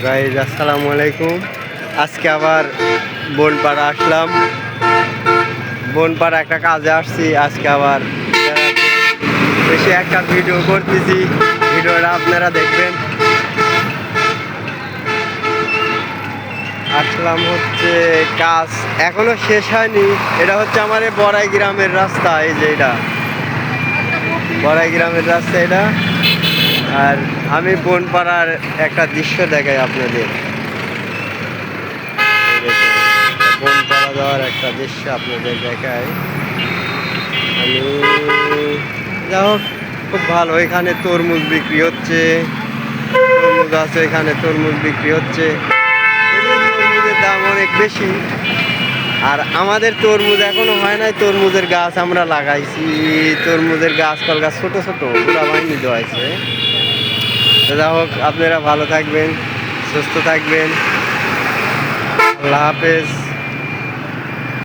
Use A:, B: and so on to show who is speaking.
A: Guys আসসালামু আলাইকুম। আজকে আবার বনপাড়া আসলাম। বনপাড়া একটা কাজে আসছি। আজকে আবার বেশি একটা ভিডিও করতেছি, ভিডিওটা আপনারা দেখবেন। আসলাম হচ্ছে কাজ এখনো শেষ হয়নি। এটা হচ্ছে আমার এই বড়াই গ্রামের রাস্তা। এই যে এটা বড়াই গ্রামের রাস্তা এটা। আর আমি বনপাড়ার একটা দৃশ্য দেখাই আপনাদের। বনপাড়া যাওয়ার একটা দৃশ্য আপনাদের দেখাই আমি। যা হোক, খুব ভালো। এখানে তরমুজ বিক্রি হচ্ছে, তরমুজ আছে এখানে, তরমুজ বিক্রি হচ্ছে। তরমুজের দাম অনেক বেশি। আর আমাদের তরমুজ এখনো হয় নাই। তরমুজের গাছ আমরা লাগাইছি। তরমুজের গাছ ছোট ছোট পুরা বাহিনী দেওয়া হয়েছে। যা হোক, আপনারা ভালো থাকবেন, সুস্থ থাকবেন। আল্লাহ হাফেজ।